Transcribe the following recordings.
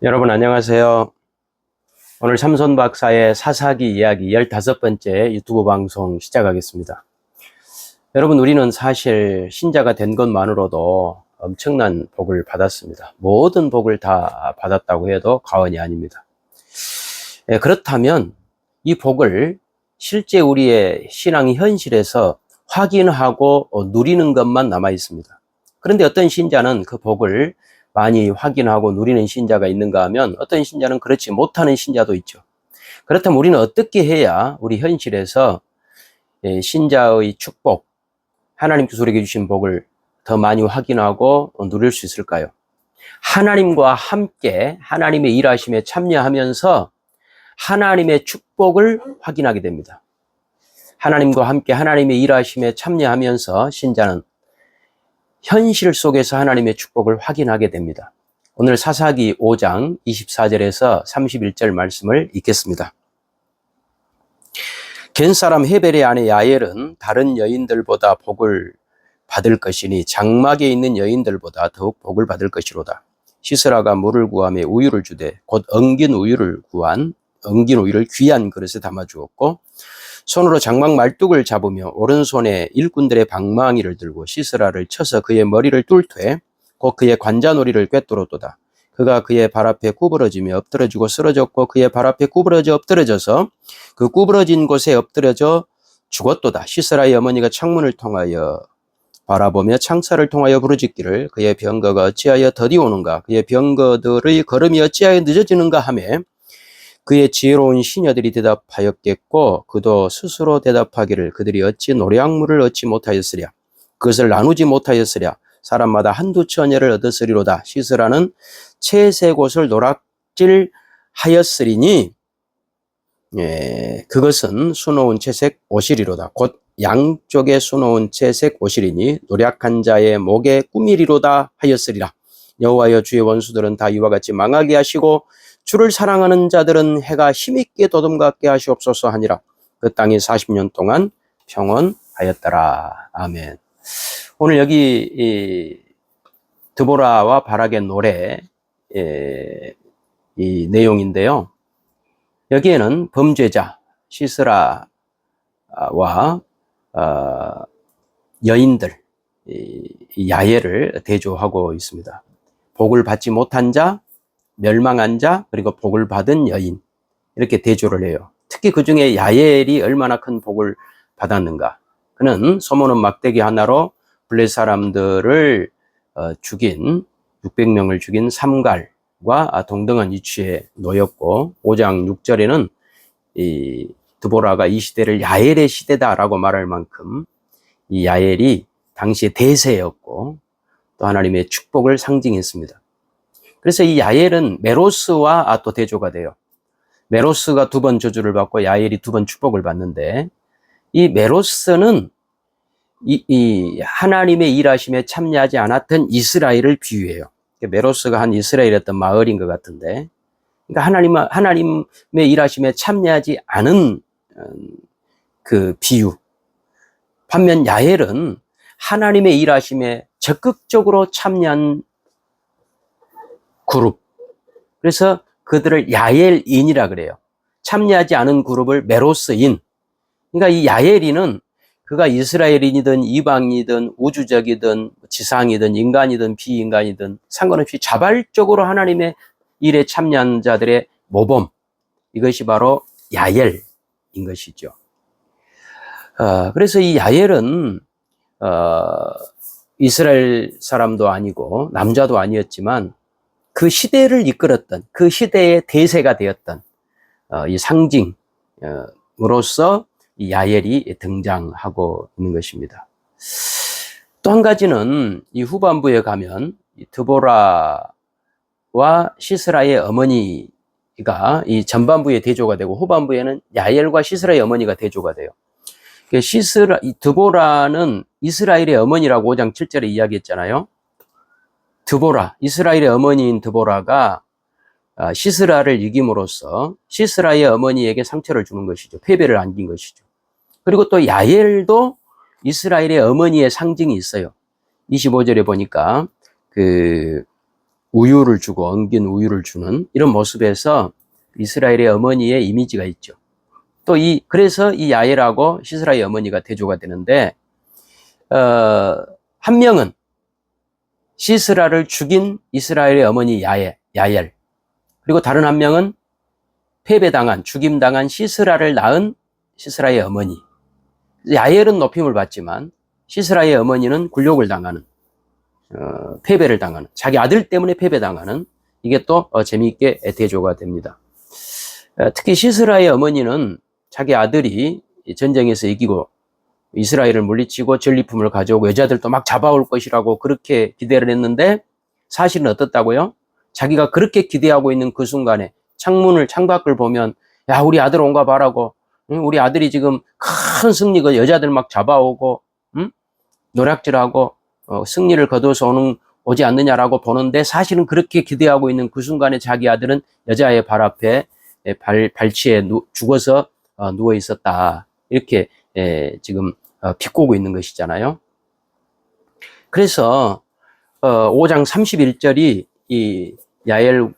여러분 안녕하세요. 오늘 삼손 박사의 사사기 이야기 15번째 유튜브 방송 시작하겠습니다. 여러분, 우리는 사실 신자가 된 것만으로도 엄청난 복을 받았습니다. 모든 복을 다 받았다고 해도 과언이 아닙니다. 그렇다면 이 복을 실제 우리의 신앙 현실에서 확인하고 누리는 것만 남아 있습니다. 그런데 어떤 신자는 그 복을 많이 확인하고 누리는 신자가 있는가 하면 어떤 신자는 그렇지 못하는 신자도 있죠. 그렇다면 우리는 어떻게 해야 우리 현실에서 신자의 축복, 하나님께서 우리에게 주신 복을 더 많이 확인하고 누릴 수 있을까요? 하나님과 함께 하나님의 일하심에 참여하면서 하나님의 축복을 확인하게 됩니다. 하나님과 함께 하나님의 일하심에 참여하면서 신자는 현실 속에서 하나님의 축복을 확인하게 됩니다. 오늘 사사기 5장 24절에서 31절 말씀을 읽겠습니다. 겐사람 헤벨의 아내 야엘은 다른 여인들보다 복을 받을 것이니 장막에 있는 여인들보다 더욱 복을 받을 것이로다. 시스라가 물을 구하며 우유를 주되 곧 엉긴 우유를 귀한 그릇에 담아 주었고, 손으로 장막 말뚝을 잡으며 오른손에 일꾼들의 방망이를 들고 시스라를 쳐서 그의 머리를 뚫되 곧 그의 관자놀이를 꿰뚫었도다. 그가 그의 발 앞에 구부러지며 엎드러지고 쓰러졌고 그의 발 앞에 구부러져 엎드러져서 그 구부러진 곳에 엎드려져 죽었도다. 시스라의 어머니가 창문을 통하여 바라보며 창살을 통하여 부르짖기를 그의 병거가 어찌하여 더디 오는가, 그의 병거들의 걸음이 어찌하여 늦어지는가 하며, 그의 지혜로운 시녀들이 대답하였겠고 그도 스스로 대답하기를 그들이 어찌 노량물을 얻지 못하였으랴, 그것을 나누지 못하였으랴, 사람마다 한두 처녀를 얻었으리로다. 시스라는 채색 옷을 노락질하였으리니 그것은 수놓은 채색 옷이리로다. 곧 양쪽에 수놓은 채색 옷이리니 노략한 자의 목에 꾸미리로다 하였으리라. 여호와여, 주의 원수들은 다 이와 같이 망하게 하시고 주를 사랑하는 자들은 해가 힘있게 도dom같게 하시옵소서 하니라. 그 땅이 40년 동안 평온하였더라. 아멘. 오늘 여기 이 드보라와 바락의 노래 이 내용인데요. 여기에는 범죄자 시스라와 여인들 야엘을 대조하고 있습니다. 복을 받지 못한 자, 멸망한 자, 그리고 복을 받은 여인, 이렇게 대조를 해요. 특히 그 중에 야엘이 얼마나 큰 복을 받았는가. 그는 소모는 막대기 하나로 블레 사람들을 죽인 600명을 죽인 삼갈과 동등한 위치에 놓였고, 5장 6절에는 이 드보라가 이 시대를 야엘의 시대다라고 말할 만큼 이 야엘이 당시의 대세였고 또 하나님의 축복을 상징했습니다. 그래서 이 야엘은 메로스와 또 대조가 돼요. 메로스가 2번 저주를 받고 야엘이 2번 축복을 받는데, 이 메로스는 이 하나님의 일하심에 참여하지 않았던 이스라엘을 비유해요. 메로스가 한 이스라엘이었던 마을인 것 같은데, 그러니까 하나님의 일하심에 참여하지 않은 그 비유. 반면 야엘은 하나님의 일하심에 적극적으로 참여한 그룹. 그래서 그들을 야엘인이라 그래요. 참여하지 않은 그룹을 메로스인. 그러니까 이 야엘인은 그가 이스라엘인이든 이방이든 우주적이든 지상이든 인간이든 비인간이든 상관없이 자발적으로 하나님의 일에 참여한 자들의 모범. 이것이 바로 야엘인 것이죠. 그래서 이 야엘은 이스라엘 사람도 아니고 남자도 아니었지만 그 시대를 이끌었던, 그 시대의 대세가 되었던 이 상징으로서 이 야엘이 등장하고 있는 것입니다. 또 한 가지는 이 후반부에 가면 이 드보라와 시스라의 어머니가 이 전반부에 대조가 되고 후반부에는 야엘과 시스라의 어머니가 대조가 돼요. 드보라는 이스라엘의 어머니라고 5장 7절에 이야기했잖아요. 드보라, 이스라엘의 어머니인 드보라가 시스라를 이김으로써 시스라의 어머니에게 상처를 주는 것이죠. 패배를 안긴 것이죠. 그리고 또 야엘도 이스라엘의 어머니의 상징이 있어요. 25절에 보니까 우유를 주고 엉긴 우유를 주는 이런 모습에서 이스라엘의 어머니의 이미지가 있죠. 또 그래서 이 야엘하고 시스라의 어머니가 대조가 되는데, 한 명은 시스라를 죽인 이스라엘의 어머니 야엘. 그리고 다른 한 명은 패배당한, 죽임당한 시스라를 낳은 시스라의 어머니. 야엘은 높임을 받지만 시스라의 어머니는 굴욕을 당하는, 패배를 당하는, 자기 아들 때문에 패배당하는, 이게 또 재미있게 대조가 됩니다. 특히 시스라의 어머니는 자기 아들이 전쟁에서 이기고 이스라엘을 물리치고 전리품을 가져오고 여자들도 막 잡아올 것이라고 그렇게 기대를 했는데, 사실은 어떻다고요? 자기가 그렇게 기대하고 있는 그 순간에 창밖을 보면, 야, 우리 아들 온가 봐라고, 우리 아들이 지금 큰 승리가 여자들 막 잡아오고, 노략질하고 승리를 거둬서 오지 않느냐라고 보는데, 사실은 그렇게 기대하고 있는 그 순간에 자기 아들은 여자의 발 앞에 발치에 죽어서 누워 있었다. 이렇게 지금 비꼬고 있는 것이잖아요. 그래서 5장 31절이 이 야엘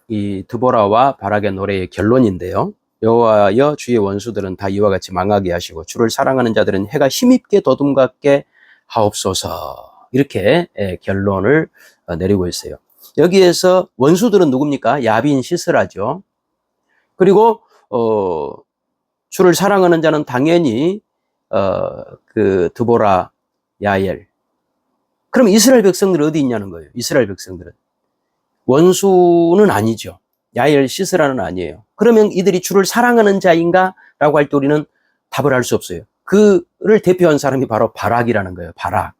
드보라와 바락의 노래의 결론인데요. 여호와여, 주의 원수들은 다 이와 같이 망하게 하시고 주를 사랑하는 자들은 해가 힘입게 도둠같게 하옵소서. 이렇게 결론을 내리고 있어요. 여기에서 원수들은 누굽니까? 야빈 시스라죠. 그리고 주를 사랑하는 자는 당연히 그 드보라, 야엘. 그럼 이스라엘 백성들은 어디 있냐는 거예요. 이스라엘 백성들은 원수는 아니죠. 야엘, 시스라는 아니에요. 그러면 이들이 주를 사랑하는 자인가? 라고 할 때 우리는 답을 할 수 없어요. 그를 대표한 사람이 바로 바락이라는 거예요. 바락.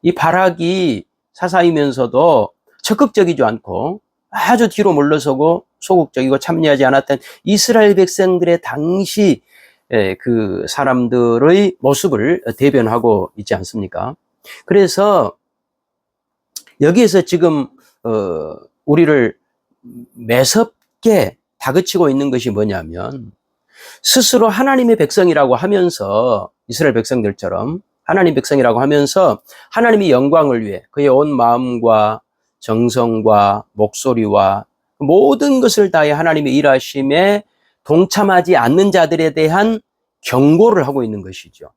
이 바락이 사사이면서도 적극적이지 않고 아주 뒤로 물러서고 소극적이고 참여하지 않았던 이스라엘 백성들의 당시 그 사람들의 모습을 대변하고 있지 않습니까? 그래서 여기에서 지금 우리를 매섭게 다그치고 있는 것이 뭐냐면, 스스로 하나님의 백성이라고 하면서, 이스라엘 백성들처럼 하나님 백성이라고 하면서 하나님의 영광을 위해 그의 온 마음과 정성과 목소리와 모든 것을 다해 하나님의 일하심에 동참하지 않는 자들에 대한 경고를 하고 있는 것이죠.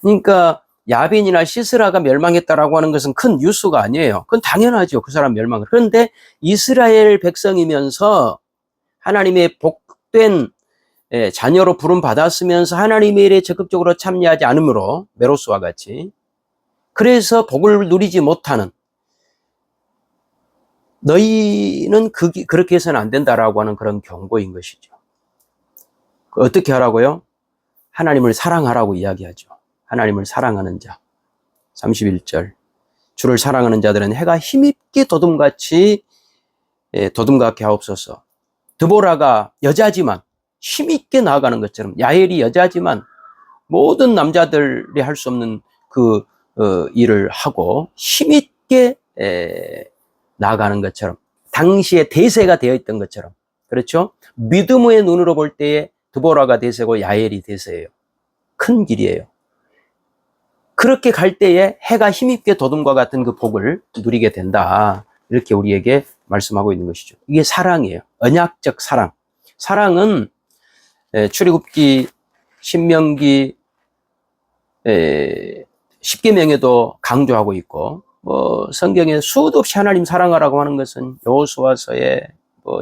그러니까 야빈이나 시스라가 멸망했다라고 하는 것은 큰 뉴스가 아니에요. 그건 당연하죠. 그 사람 멸망을. 그런데 이스라엘 백성이면서 하나님의 복된 자녀로 부름 받았으면서 하나님의 일에 적극적으로 참여하지 않으므로, 메로스와 같이, 그래서 복을 누리지 못하는, 너희는 그렇게 해서는 안 된다라고 하는 그런 경고인 것이죠. 어떻게 하라고요? 하나님을 사랑하라고 이야기하죠. 하나님을 사랑하는 자. 31절. 주를 사랑하는 자들은 해가 힘입게 도둠같이 도둠같게 하옵소서. 드보라가 여자지만 힘있게 나아가는 것처럼, 야엘이 여자지만 모든 남자들이 할 수 없는 그 일을 하고 힘있게 나아가는 것처럼, 당시에 대세가 되어 있던 것처럼, 그렇죠? 믿음의 눈으로 볼 때에 드보라가 대세고 야엘이 대세예요. 큰 길이에요. 그렇게 갈 때에 해가 힘있게 도둠과 같은 그 복을 누리게 된다. 이렇게 우리에게 말씀하고 있는 것이죠. 이게 사랑이에요. 언약적 사랑. 사랑은 출애굽기, 신명기, 십계명에도 강조하고 있고, 성경에 수도 없이 하나님 사랑하라고 하는 것은 여호수아서에,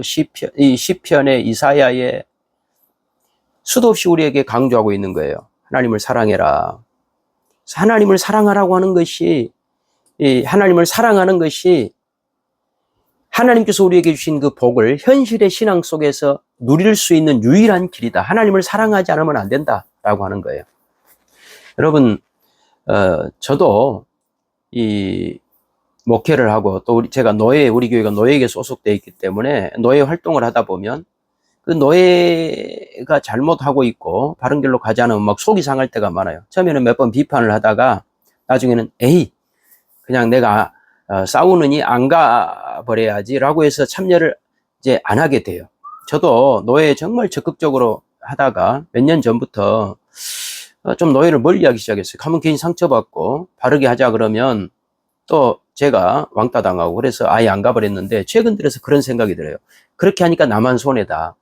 시편에, 이사야에 수도 없이 우리에게 강조하고 있는 거예요. 하나님을 사랑해라. 하나님을 사랑하라고 하는 것이, 하나님을 사랑하는 것이 하나님께서 우리에게 주신 그 복을 현실의 신앙 속에서 누릴 수 있는 유일한 길이다. 하나님을 사랑하지 않으면 안 된다라고 하는 거예요. 여러분, 저도 이 목회를 하고, 또 제가 우리 교회가 노예에게 소속되어 있기 때문에 노예 활동을 하다 보면 그 노예가 잘못하고 있고 바른 길로 가지 않으면 막 속이 상할 때가 많아요. 처음에는 몇 번 비판을 하다가 나중에는 그냥 내가 싸우느니 안 가버려야지라고 해서 참여를 이제 안 하게 돼요. 저도 노예 정말 적극적으로 하다가 몇 년 전부터 좀 노예를 멀리하기 시작했어요. 가면 괜히 상처받고, 바르게 하자 그러면 또 제가 왕따 당하고 그래서 아예 안 가버렸는데 최근 들어서 그런 생각이 들어요. 그렇게 하니까 나만 손해다.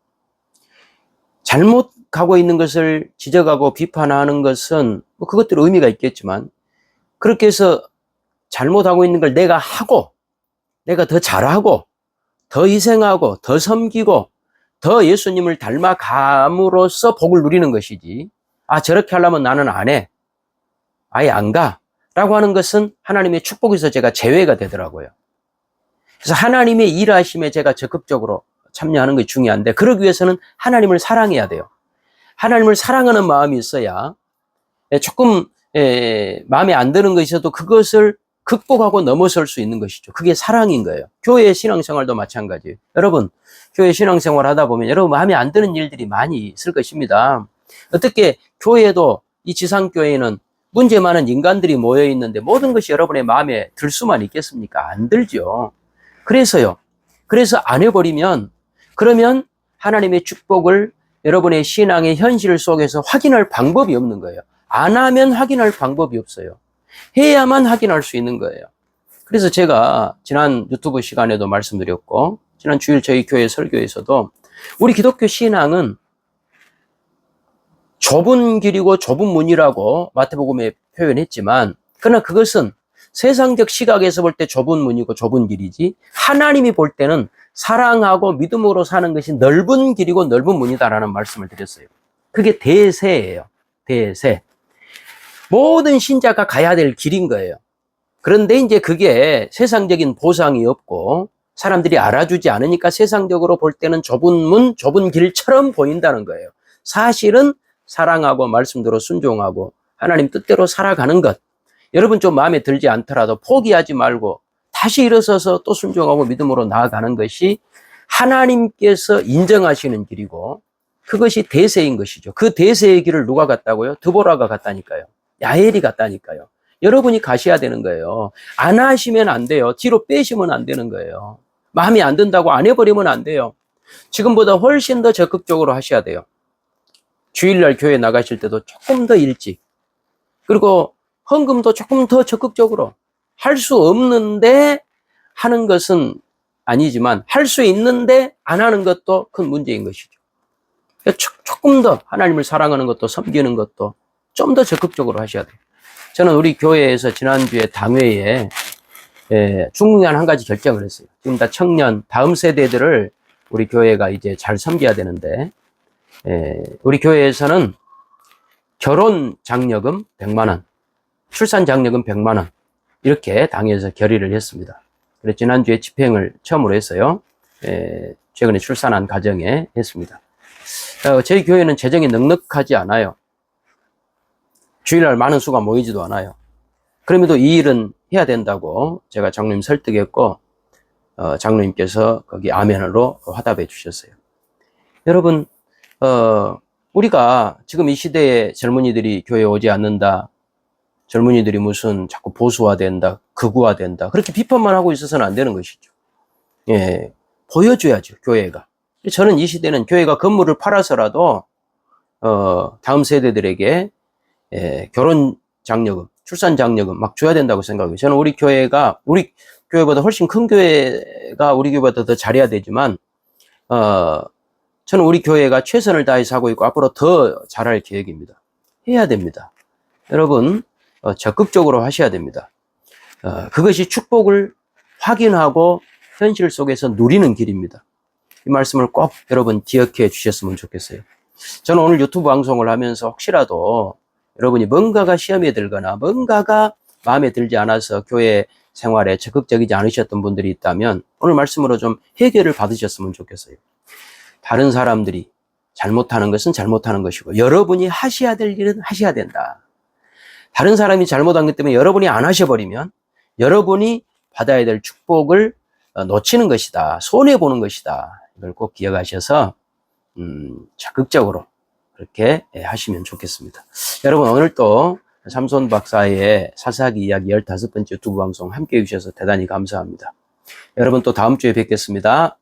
잘못 가고 있는 것을 지적하고 비판하는 것은 뭐 그것들은 의미가 있겠지만 그렇게 해서 잘못하고 있는 걸 내가 하고 내가 더 잘하고 더 희생하고 더 섬기고 더 예수님을 닮아감으로써 복을 누리는 것이지, 아 저렇게 하려면 나는 안 해, 아예 안 가 라고 하는 것은 하나님의 축복에서 제가 제외가 되더라고요. 그래서 하나님의 일하심에 제가 적극적으로 참여하는 것이 중요한데, 그러기 위해서는 하나님을 사랑해야 돼요. 하나님을 사랑하는 마음이 있어야 조금 마음에 안 드는 것이 있어도 그것을 극복하고 넘어설 수 있는 것이죠. 그게 사랑인 거예요. 교회 신앙생활도 마찬가지예요. 여러분, 교회 신앙생활 하다 보면 여러분 마음에 안 드는 일들이 많이 있을 것입니다. 어떻게 교회도, 이 지상교회는 문제 많은 인간들이 모여 있는데 모든 것이 여러분의 마음에 들 수만 있겠습니까? 안 들죠. 그래서요. 그래서 안 해버리면, 그러면 하나님의 축복을 여러분의 신앙의 현실 속에서 확인할 방법이 없는 거예요. 안 하면 확인할 방법이 없어요. 해야만 확인할 수 있는 거예요. 그래서 제가 지난 유튜브 시간에도 말씀드렸고, 지난 주일 저희 교회 설교에서도 우리 기독교 신앙은 좁은 길이고 좁은 문이라고 마태복음에 표현했지만, 그러나 그것은 세상적 시각에서 볼 때 좁은 문이고 좁은 길이지, 하나님이 볼 때는 사랑하고 믿음으로 사는 것이 넓은 길이고 넓은 문이다라는 말씀을 드렸어요. 그게 대세예요. 대세. 모든 신자가 가야 될 길인 거예요. 그런데 이제 그게 세상적인 보상이 없고 사람들이 알아주지 않으니까 세상적으로 볼 때는 좁은 문, 좁은 길처럼 보인다는 거예요. 사실은 사랑하고 말씀대로 순종하고 하나님 뜻대로 살아가는 것, 여러분 좀 마음에 들지 않더라도 포기하지 말고 다시 일어서서 또 순종하고 믿음으로 나아가는 것이 하나님께서 인정하시는 길이고, 그것이 대세인 것이죠. 그 대세의 길을 누가 갔다고요? 드보라가 갔다니까요. 야엘이 갔다니까요. 여러분이 가셔야 되는 거예요. 안 하시면 안 돼요. 뒤로 빼시면 안 되는 거예요. 마음에 안 든다고 안 해버리면 안 돼요. 지금보다 훨씬 더 적극적으로 하셔야 돼요. 주일날 교회 나가실 때도 조금 더 일찍, 그리고 헌금도 조금 더 적극적으로. 할 수 없는데 하는 것은 아니지만 할 수 있는데 안 하는 것도 큰 문제인 것이죠. 조금 더 하나님을 사랑하는 것도 섬기는 것도 좀 더 적극적으로 하셔야 돼요. 저는 우리 교회에서 지난주에 당회에 중요한 한 가지 결정을 했어요. 지금 다 청년, 다음 세대들을 우리 교회가 이제 잘 섬겨야 되는데, 우리 교회에서는 결혼 장려금 100만 원, 출산 장려금 100만 원, 이렇게 당에서 결의를 했습니다. 그래서 지난주에 집행을 처음으로 했어요. 최근에 출산한 가정에 했습니다. 저희 교회는 재정이 넉넉하지 않아요. 주일날 많은 수가 모이지도 않아요. 그럼에도 이 일은 해야 된다고 제가 장로님 설득했고, 장로님께서 거기 아멘으로 화답해 주셨어요. 여러분, 우리가 지금 이 시대에 젊은이들이 교회에 오지 않는다, 젊은이들이 무슨 자꾸 보수화된다, 극우화된다, 그렇게 비판만 하고 있어서는 안 되는 것이죠. 예, 보여줘야죠, 교회가. 저는 이 시대는 교회가 건물을 팔아서라도 다음 세대들에게 결혼 장려금, 출산 장려금 막 줘야 된다고 생각해요. 저는 우리 교회보다 훨씬 큰 교회가 우리 교회보다 더 잘해야 되지만, 저는 우리 교회가 최선을 다해서 하고 있고 앞으로 더 잘할 계획입니다. 해야 됩니다. 여러분, 적극적으로 하셔야 됩니다. 그것이 축복을 확인하고 현실 속에서 누리는 길입니다. 이 말씀을 꼭 여러분 기억해 주셨으면 좋겠어요. 저는 오늘 유튜브 방송을 하면서 혹시라도 여러분이 뭔가가 시험에 들거나 뭔가가 마음에 들지 않아서 교회 생활에 적극적이지 않으셨던 분들이 있다면 오늘 말씀으로 좀 해결을 받으셨으면 좋겠어요. 다른 사람들이 잘못하는 것은 잘못하는 것이고 여러분이 하셔야 될 일은 하셔야 된다. 다른 사람이 잘못한 것 때문에 여러분이 안 하셔버리면 여러분이 받아야 될 축복을 놓치는 것이다. 손해보는 것이다. 이걸 꼭 기억하셔서 적극적으로 그렇게 하시면 좋겠습니다. 여러분, 오늘 또 삼손 박사의 사사기 이야기 15번째 유튜브 방송 함께해 주셔서 대단히 감사합니다. 여러분 또 다음 주에 뵙겠습니다.